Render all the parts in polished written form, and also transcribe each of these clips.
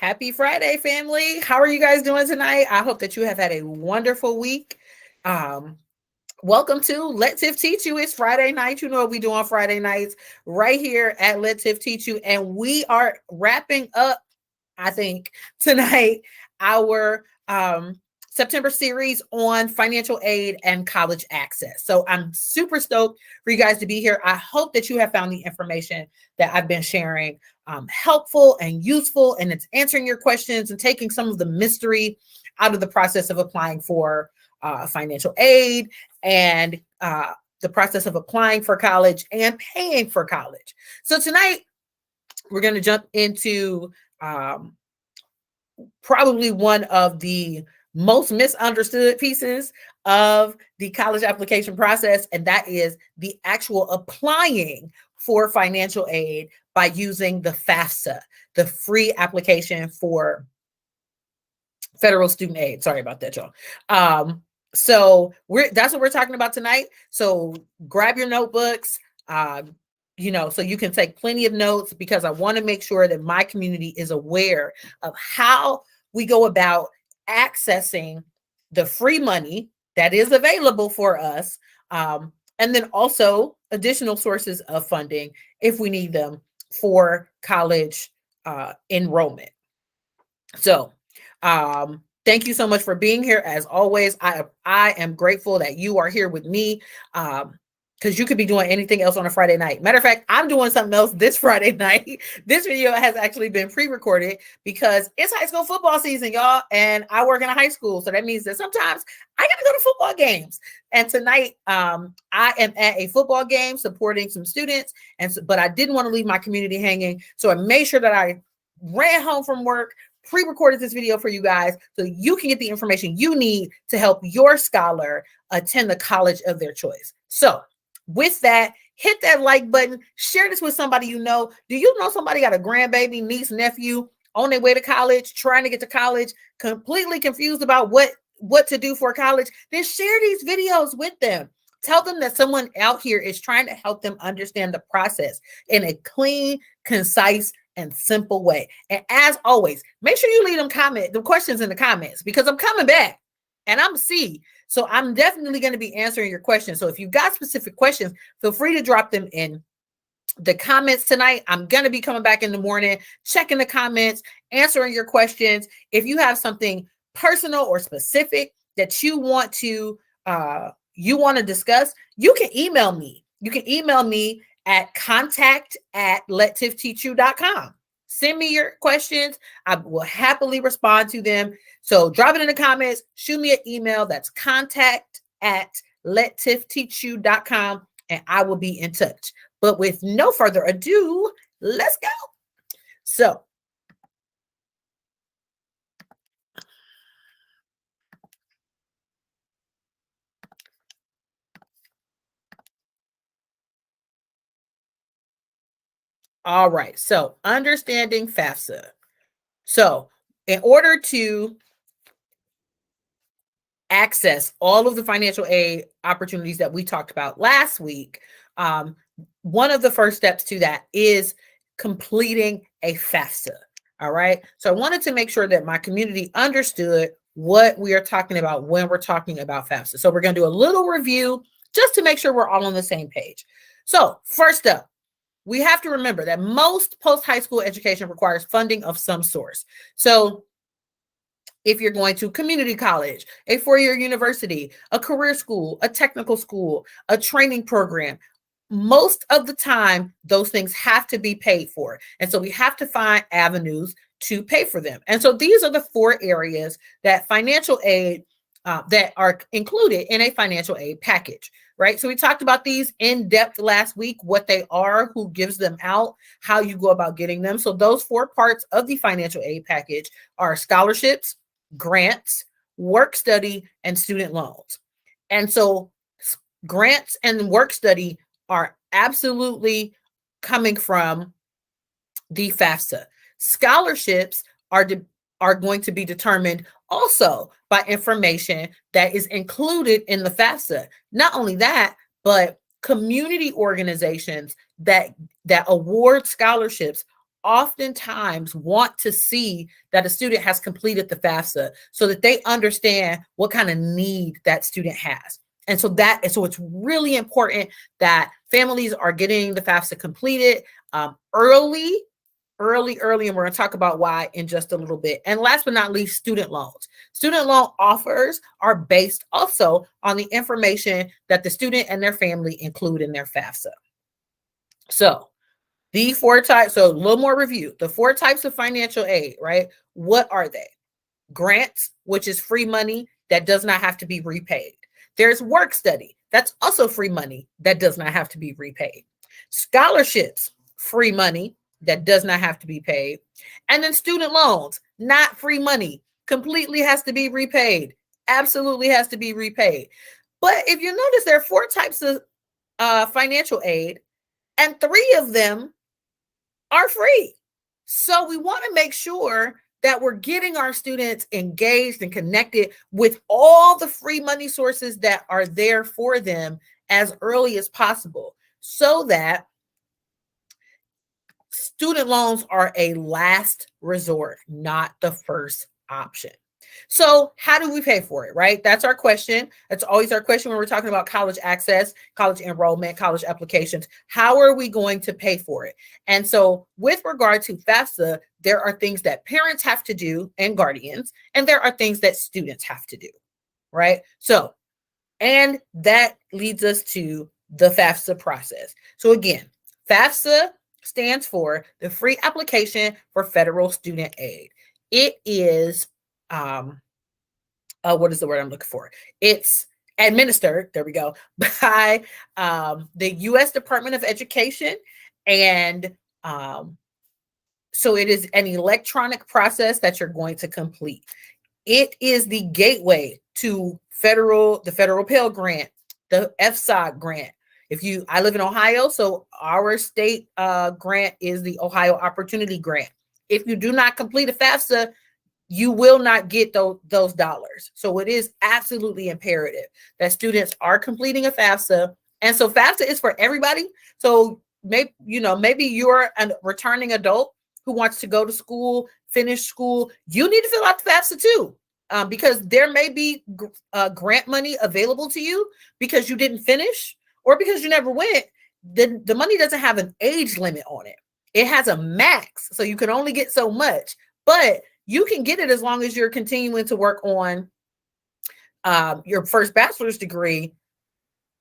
Happy Friday, family. How are you guys doing tonight? I hope that you have had a wonderful week. Um, Welcome to Let Tiff Teach You. It's Friday night. You know what we do on Friday nights right here at Let Tiff Teach You. And we are wrapping up, I think, tonight our September series on financial aid and college access. So I'm super stoked for you guys to be here. I hope that you have found the information that I've been sharing helpful and useful, and it's answering your questions and taking some of the mystery out of the process of applying for financial aid and the process of applying for college and paying for college. So tonight we're going to jump into probably one of the most misunderstood pieces of the college application process, and that is the actual applying for financial aid by using the FAFSA, the free application for federal student aid. Sorry about that, y'all. So that's what we're talking about tonight. So grab your notebooks, so you can take plenty of notes, because I want to make sure that my community is aware of how we go about accessing the free money that is available for us, and then also additional sources of funding if we need them for college enrollment. So thank you so much for being here. As always, I am grateful that you are here with me, because you could be doing anything else on a Friday night. Matter of fact, I'm doing something else this Friday night. This video has actually been pre-recorded because it's high school football season, y'all, and I work in a high school. So that means that sometimes I got to go to football games. And tonight, I am at a football game supporting some students, but I didn't want to leave my community hanging. So I made sure that I ran home from work, pre-recorded this video for you guys so you can get the information you need to help your scholar attend the college of their choice. So with that, hit that like button, share this with somebody you know. Do you know somebody got a grandbaby, niece, nephew on their way to college, trying to get to college, completely confused about what to do for college? Then share these videos with them. Tell them that someone out here is trying to help them understand the process in a clean, concise, and simple way. And as always, make sure you leave the questions in the comments, because I'm coming back and I'm so I'm definitely going to be answering your questions. So if you've got specific questions, feel free to drop them in the comments tonight. I'm going to be coming back in the morning, checking the comments, answering your questions. If you have something personal or specific that you want to discuss, you can email me. You can email me at contact@lettiffteachu.com. Send me your questions. I will happily respond to them. So drop it in the comments, shoot me an email. That's contact@lettiffteachu.com, and I will be in touch. But with no further ado, let's go. So all right. So understanding FAFSA. So in order to access all of the financial aid opportunities that we talked about last week, one of the first steps to that is completing a FAFSA. All right. So I wanted to make sure that my community understood what we are talking about when we're talking about FAFSA. So we're going to do a little review just to make sure we're all on the same page. So first up, we have to remember that most post-high school education requires funding of some source. So if you're going to community college, a four-year university, a career school, a technical school, a training program, most of the time, those things have to be paid for. And so we have to find avenues to pay for them. And so these are the four areas that financial aid, that are included in a financial aid package, right? So we talked about these in depth last week, what they are, who gives them out, how you go about getting them. So those four parts of the financial aid package are scholarships, grants, work study, and student loans. And so grants and work study are absolutely coming from the FAFSA. Scholarships are going to be determined also by information that is included in the FAFSA. Not only that, but community organizations that award scholarships oftentimes want to see that a student has completed the FAFSA so that they understand what kind of need that student has. And so it's really important that families are getting the FAFSA completed early, and we're going to talk about why in just a little bit. And last but not least, student loans. Student loan offers are based also on the information that the student and their family include in their FAFSA. So the 4 types, so a little more review. The 4 types of financial aid, right? What are they? Grants, which is free money that does not have to be repaid. There's work study. That's also free money that does not have to be repaid. Scholarships, free money that does not have to be paid. And then student loans, not free money, completely has to be repaid. Absolutely has to be repaid. But if you notice, there are 4 types of financial aid, and 3 of them are free. So we want to make sure that we're getting our students engaged and connected with all the free money sources that are there for them as early as possible, so that student loans are a last resort, not the first option. So how do we pay for it, right? That's our question. That's always our question when we're talking about college access, college enrollment, college applications. How are we going to pay for it? And so with regard to FAFSA, there are things that parents have to do and guardians, and there are things that students have to do, right? So, and that leads us to the FAFSA process. So again, FAFSA stands for the Free Application for Federal Student Aid. It is, what is the word I'm looking for? It's administered, there we go, by the U.S. Department of Education. And so it is an electronic process that you're going to complete. It is the gateway to the federal Pell Grant, the FSA grant. I live in Ohio, so our state grant is the Ohio Opportunity Grant. If you do not complete a FAFSA, you will not get those dollars. So it is absolutely imperative that students are completing a FAFSA. And so FAFSA is for everybody. So maybe you're a returning adult who wants to go to school, finish school. You need to fill out the FAFSA too. Because there may be grant money available to you because you didn't finish or because you never went. The money doesn't have an age limit on it. It has a max, so you can only get so much, but you can get it as long as you're continuing to work on your first bachelor's degree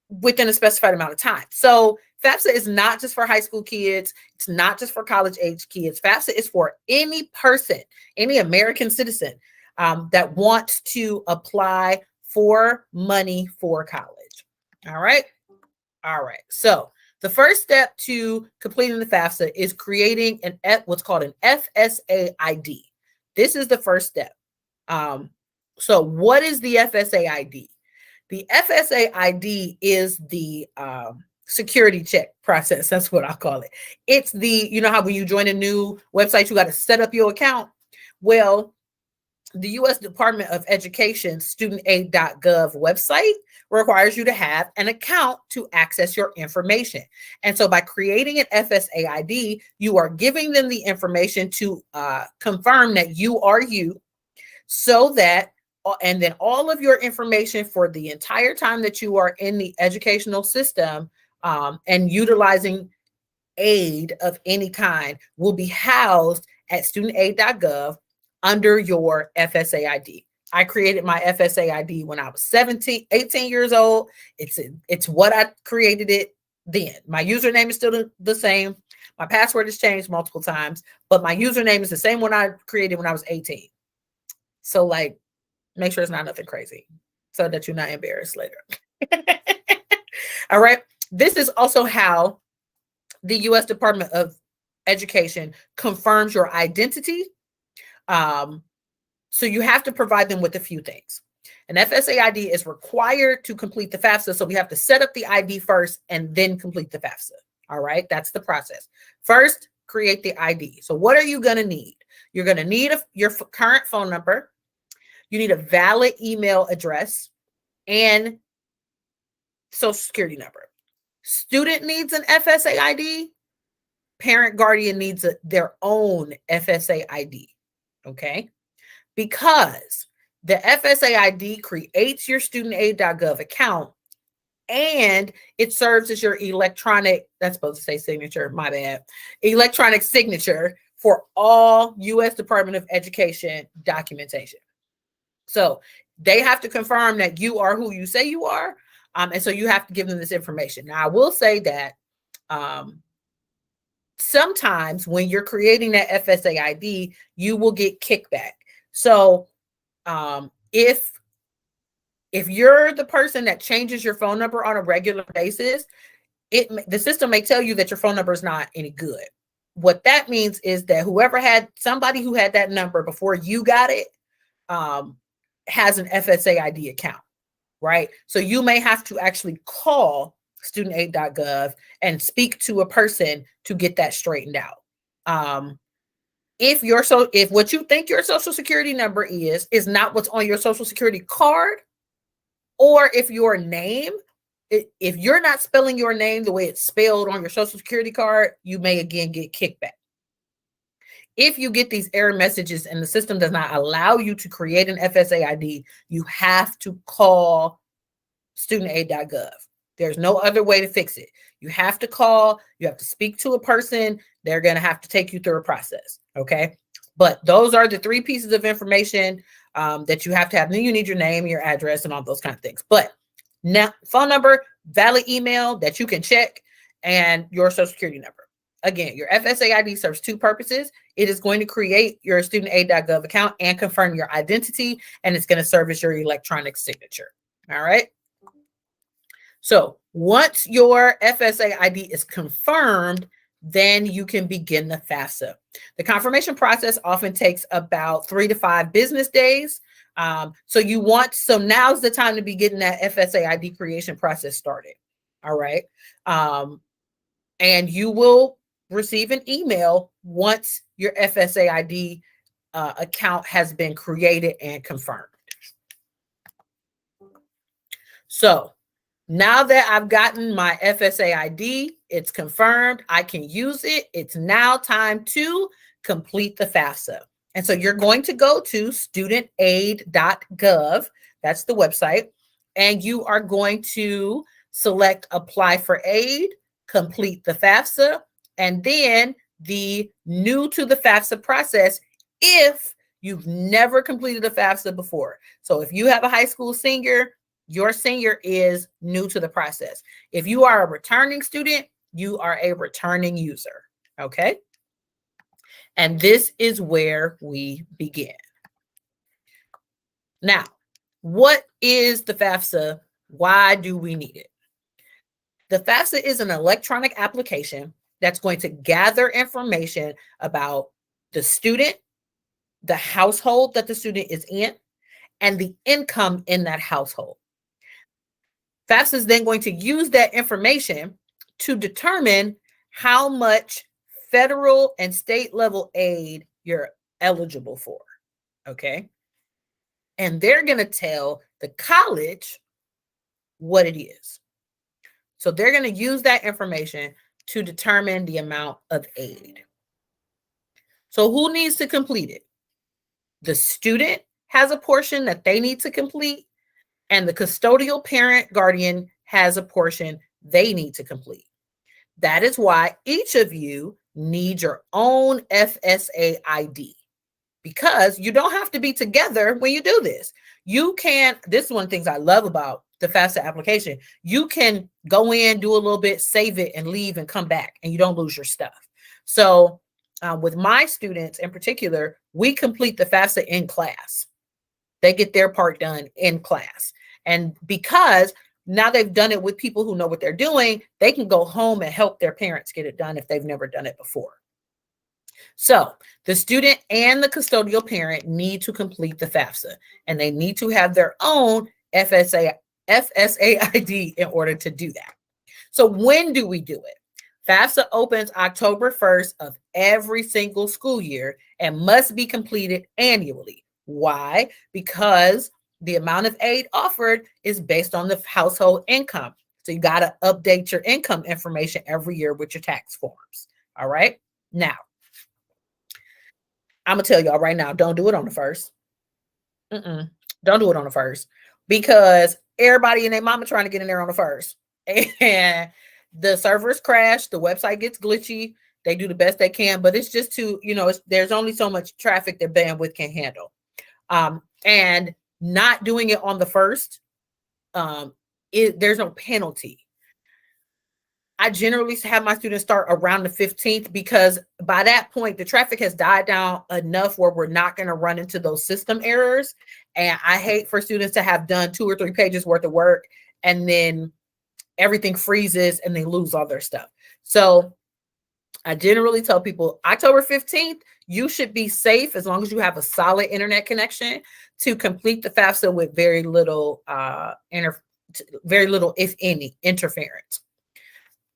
within a specified amount of time. So FAFSA is not just for high school kids. It's not just for college age kids. FAFSA is for any person, any American citizen that wants to apply for money for college. All right. So the first step to completing the FAFSA is creating what's called an FSA ID. This is the first step. So what is the FSA ID? The FSA ID is the security check process. That's what I call it. It's how when you join a new website, you got to set up your account. Well, the U.S. Department of Education studentaid.gov website requires you to have an account to access your information. And so by creating an FSA ID, you are giving them the information to confirm that you are you, so that, and then all of your information for the entire time that you are in the educational system and utilizing aid of any kind will be housed at studentaid.gov under your FSA ID. I created my FSA ID when I was 18 years old. It's what I created it then. My username is still the same. My password has changed multiple times, but my username is the same one I created when I was 18. So make sure it's not nothing crazy so that you're not embarrassed later. All right. This is also how the U.S. Department of Education confirms your identity. So you have to provide them with a few things. An FSA ID is required to complete the FAFSA. So we have to set up the ID first and then complete the FAFSA. All right. That's the process. First, create the ID. So what are you going to need? You're going to need your current phone number. You need a valid email address and social security number. Student needs an FSA ID. parent guardian needs their own FSA ID, okay? Because the FSA ID creates your studentaid.gov account, and it serves as your electronic, that's supposed to say signature, my bad, electronic signature for all U.S. Department of Education documentation. So they have to confirm that you are who you say you are. And so you have to give them this information. Now, I will say that sometimes when you're creating that FSA ID, you will get kickback. So if you're the person that changes your phone number on a regular basis, the system may tell you that your phone number is not any good. What that means is that whoever had somebody who had that number before you got it has an FSA ID account, right? So you may have to actually call studentaid.gov and speak to a person to get that straightened out. If what you think your social security number is not what's on your social security card, or if your name, if you're not spelling your name the way it's spelled on your social security card, you may again get kickback. If you get these error messages and the system does not allow you to create an FSA ID, you have to call studentaid.gov. There's no other way to fix it. You have to call, you have to speak to a person. They're going to have to take you through a process. Okay. But those are the 3 pieces of information that you have to have. Then you need your name, your address, and all those kind of things. But now, phone number, valid email that you can check, and your social security number. Again, your FSA ID serves 2 purposes. It is going to create your studentaid.gov account and confirm your identity, and it's going to serve as your electronic signature. All right. So once your FSA ID is confirmed, then you can begin the FAFSA. The confirmation process often takes about 3 to 5 business days. So now's the time to be getting that FSA ID creation process started. All right. And you will receive an email once your FSA ID account has been created and confirmed. So now that I've gotten my FSA ID, it's confirmed, I can use it. It's now time to complete the FAFSA. And so you're going to go to studentaid.gov. That's the website. And you are going to select apply for aid, complete the FAFSA, and then the new to the FAFSA process if you've never completed a FAFSA before. So if you have a high school senior, your senior is new to the process. If you are a returning student, you are a returning user. Okay. And this is where we begin. Now, what is the FAFSA? Why do we need it? The FAFSA is an electronic application that's going to gather information about the student, the household that the student is in, and the income in that household. FAFSA is then going to use that information to determine how much federal and state level aid you're eligible for. Okay. And they're going to tell the college what it is. So they're going to use that information to determine the amount of aid. So who needs to complete it? The student has a portion that they need to complete, and the custodial parent guardian has a portion they need to complete. That is why each of you needs your own FSA ID, because you don't have to be together when you do this. You can, this is one of the things I love about the FAFSA application. You can go in, do a little bit, save it, and leave and come back, and you don't lose your stuff. So with my students in particular, we complete the FAFSA in class. They get their part done in class. And because now they've done it with people who know what they're doing, they can go home and help their parents get it done if they've never done it before. So the student and the custodial parent need to complete the FAFSA, and they need to have their own FSA ID in order to do that. So when do we do it? FAFSA opens October 1st of every single school year and must be completed annually. Why? Because the amount of aid offered is based on the household income. So you got to update your income information every year with your tax forms. All right. Now, I'm going to tell y'all right now, don't do it on the first. Don't do it on the first, because everybody and their mama trying to get in there on the first. And the servers crash, the website gets glitchy. They do the best they can, but it's just too, there's only so much traffic that bandwidth can handle. And not doing it on the first, there's no penalty. I generally have my students start around the 15th, because by that point, the traffic has died down enough where we're not going to run into those system errors. And I hate for students to have done 2 or 3 pages worth of work and then everything freezes and they lose all their stuff. So I generally tell people October 15th, you should be safe as long as you have a solid internet connection to complete the FAFSA with very little, if any, interference.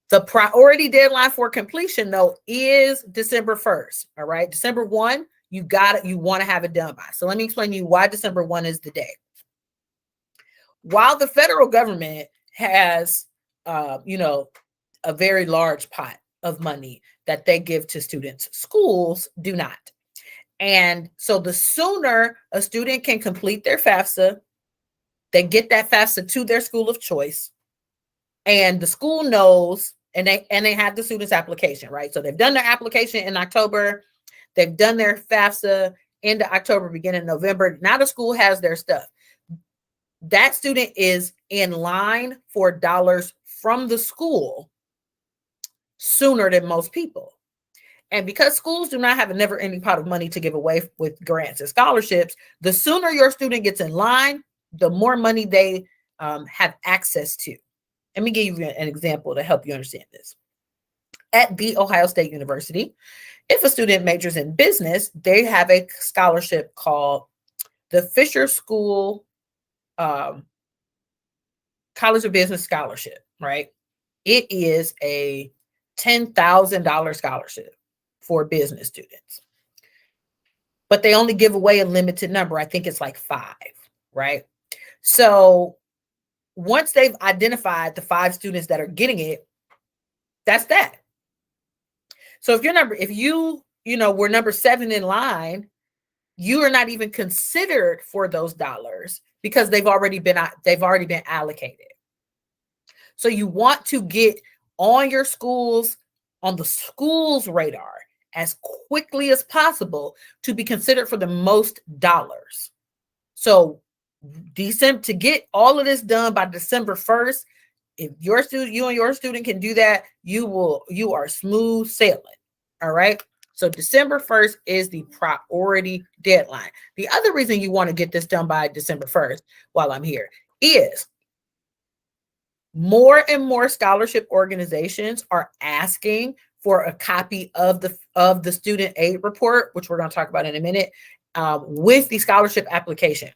The priority deadline for completion, though, is December 1st. All right. December 1, you want to have it done by. So let me explain to you why December 1 is the day. While the federal government has, a very large pot of money that they give to students, schools do not. And so the sooner a student can complete their FAFSA, they get that FAFSA to their school of choice, and the school knows, and they have the student's application, right? So they've done their application in October, they've done their FAFSA into October, beginning of November. Now the school has their stuff. That student is in line for dollars from the school sooner than most people. And because schools do not have a never-ending pot of money to give away with grants and scholarships, the sooner your student gets in line, the more money they have access to. Let me give you an example to help you understand this. At The Ohio State University, if a student majors in business, they have a scholarship called the Fisher School College of Business Scholarship, right? It is a $10,000 scholarship for business students, but they only give away a limited number. I think it's like 5, right? So once they've identified the 5 students that are getting it, that's that. So if we're number 7 in line, you are not even considered for those dollars because they've already been allocated. So you want to get on the school's radar as quickly as possible to be considered for the most dollars. So to get all of this done by December 1st, if you and your student can do that, you are smooth sailing. All right. So December 1st is the priority deadline. The other reason you want to get this done by December 1st while I'm here is more and more scholarship organizations are asking for a copy of the student aid report, which we're going to talk about in a minute, with the scholarship application.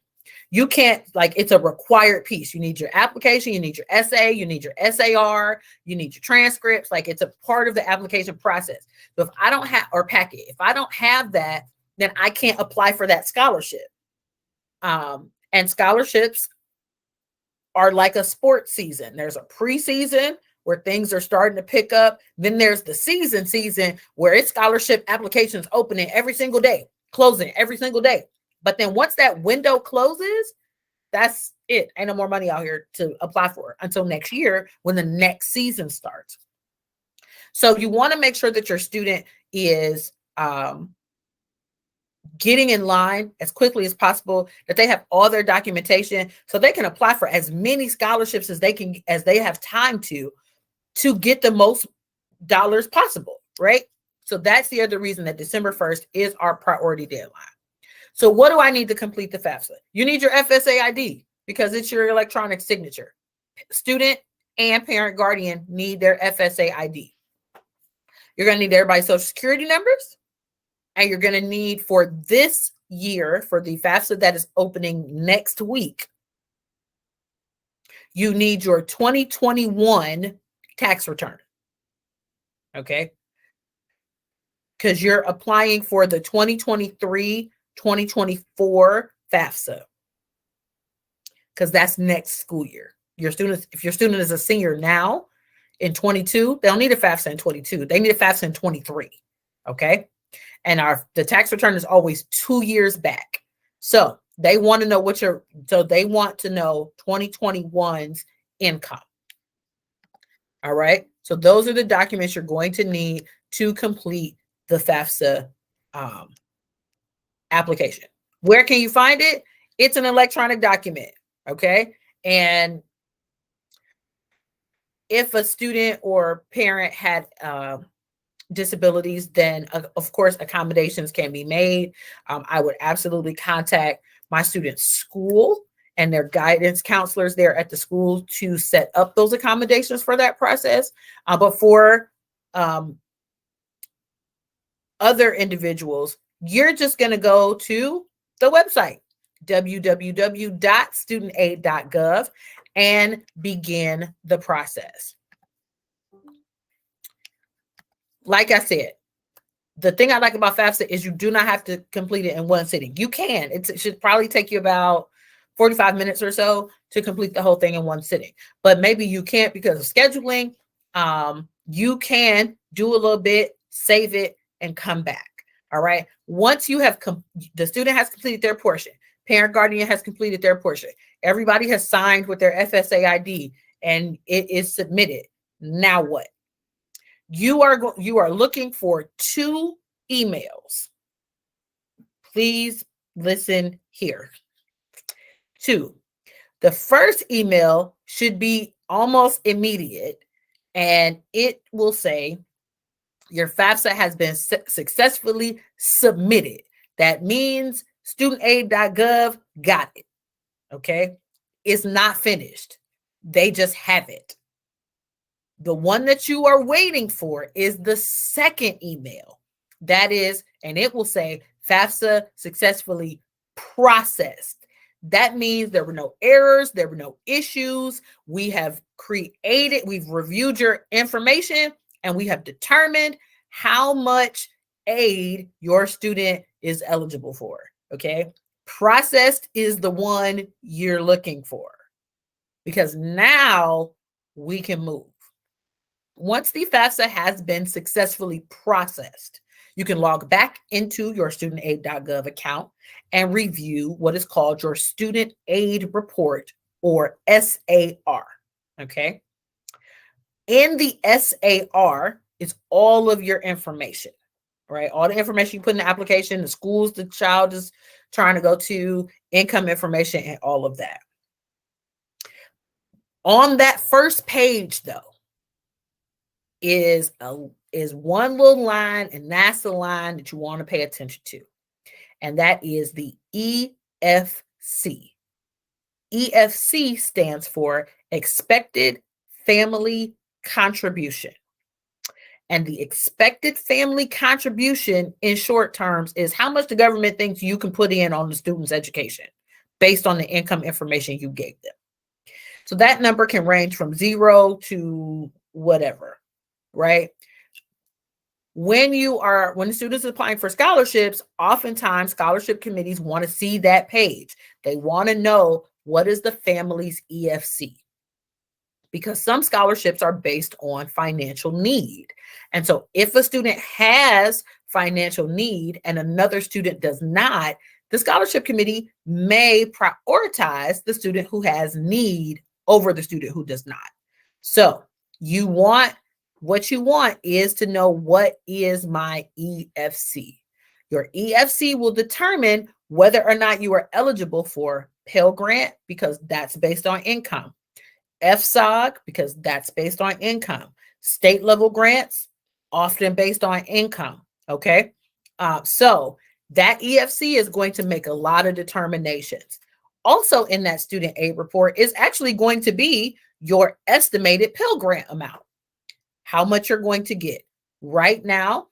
You can't, it's a required piece. You need your application, you need your essay, you need your SAR, you need your transcripts. It's a part of the application process. So if I don't have, or packet, if I don't have that, then I can't apply for that scholarship. And scholarships are like a sports season. There's a preseason where things are starting to pick up. Then there's the season where it's scholarship applications opening every single day, closing every single day. But then once that window closes, that's it. Ain't no more money out here to apply for until next year when the next season starts. So you want to make sure that your student is getting in line as quickly as possible, that they have all their documentation so they can apply for as many scholarships as they have time to get the most dollars possible, right? So that's the other reason that December 1st is our priority deadline. So what do I need to complete the FAFSA? You need your FSA ID because it's your electronic signature. Student and parent guardian need their FSA ID. You're going to need everybody's social security numbers. And you're going to need, for this year, for the FAFSA that is opening next week, you need your 2021 tax return. Okay? Because you're applying for the 2023-2024 FAFSA. Because that's next school year. If your student is a senior now, in 22, they don't need a FAFSA in 22. They need a FAFSA in 23. Okay. And the tax return is always 2 years back. So they want to know they want to know 2021's income. All right. So those are the documents you're going to need to complete the FAFSA application. Where can you find it? It's an electronic document. Okay. And if a student or parent had disabilities, then of course accommodations can be made. I would absolutely contact my student's school and their guidance counselors there at the school to set up those accommodations for that process. But for other individuals, you're just going to go to the website, www.studentaid.gov, and begin the process. Like I said, the thing I like about FAFSA is you do not have to complete it in one sitting. You can. It should probably take you about 45 minutes or so to complete the whole thing in one sitting. But maybe you can't because of scheduling. You can do a little bit, save it, and come back. All right. Once you have the student has completed their portion, parent guardian has completed their portion, everybody has signed with their FSA ID, and it is submitted. Now what? You are looking for 2 emails. Please listen here. 2. The first email should be almost immediate, and it will say your FAFSA has been successfully submitted. That means studentaid.gov got it. Okay. It's not finished. They just have it. The one that you are waiting for is the second email. That is, and it will say FAFSA successfully processed. That means there were no errors, there were no issues. We've reviewed your information, and we have determined how much aid your student is eligible for. Okay. Processed is the one you're looking for, because now we can move. Once the FAFSA has been successfully processed, you can log back into your studentaid.gov account and review what is called your Student Aid Report, or SAR. Okay. In the SAR is all of your information, right? All the information you put in the application, the schools the child is trying to go to, income information, and all of that. On that first page, though, is one little line, and that's the line that you want to pay attention to. And that is the EFC. EFC stands for Expected Family Contribution. And the expected family contribution in short terms is how much the government thinks you can put in on the student's education based on the income information you gave them. So that number can range from 0 to whatever, right? When the students are applying for scholarships, oftentimes scholarship committees want to see that page. They want to know, what is the family's EFC? Because some scholarships are based on financial need. And so if a student has financial need and another student does not, the scholarship committee may prioritize the student who has need over the student who does not. So what you want is to know, what is my EFC? Your EFC will determine whether or not you are eligible for Pell Grant, because that's based on income. FSOG, because that's based on income. State level grants, often based on income. Okay. So that EFC is going to make a lot of determinations. Also in that student aid report is actually going to be your estimated Pell Grant amount, how much you're going to get. Right now,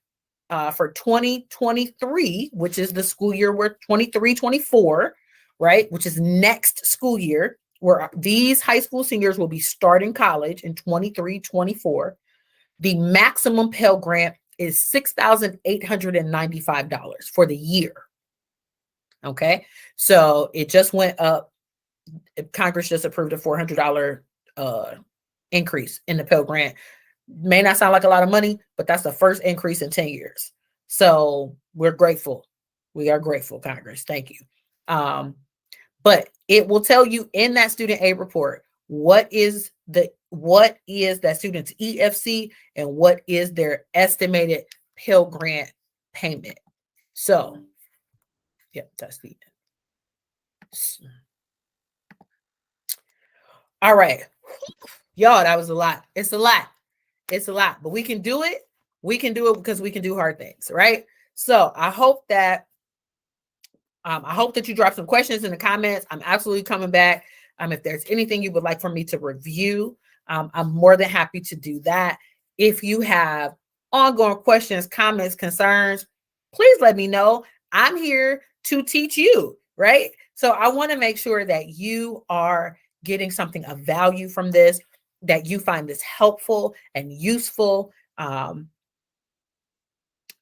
for 2023, which is the school year we're 23-24, right, which is next school year, where these high school seniors will be starting college in 23-24, the maximum Pell Grant is $6,895 for the year. Okay, so it just went up. Congress just approved a $400 increase in the Pell Grant May not sound like a lot of money, but that's the first increase in 10 years. So we're grateful. We are grateful, Congress. Thank you. But it will tell you in that student aid report what is that student's EFC and what is their estimated Pell Grant payment. So, yeah, that's the end. All right. Y'all, that was a lot. It's a lot. It's a lot, but we can do it. We can do it because we can do hard things, right? So I hope that you drop some questions in the comments. I'm absolutely coming back. If there's anything you would like for me to review, I'm more than happy to do that. If you have ongoing questions, comments, concerns, please let me know. I'm here to teach you, right? So I want to make sure that you are getting something of value from this, that you find this helpful and useful.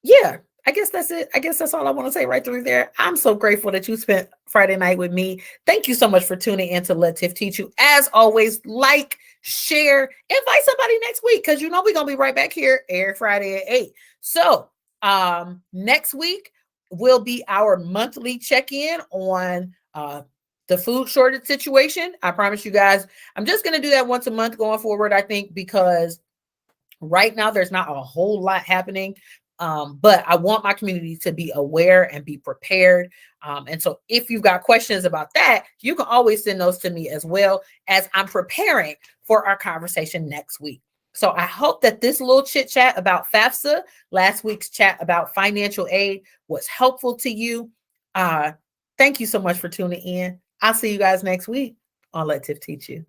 Yeah, I guess that's it. I guess that's all I want to say right through there. I'm so grateful that you spent Friday night with me. Thank you so much for tuning in to Let Tiff Teach You. As always, like, share, invite somebody next week, because you know we're going to be right back here every Friday at 8. So next week will be our monthly check-in on the food shortage situation. I promise you guys, I'm just going to do that once a month going forward, I think, because right now there's not a whole lot happening. But I want my community to be aware and be prepared. And so if you've got questions about that, you can always send those to me as well as I'm preparing for our conversation next week. So I hope that this little chit chat about FAFSA, last week's chat about financial aid, was helpful to you. Thank you so much for tuning in. I'll see you guys next week on Let Tiff Teach You.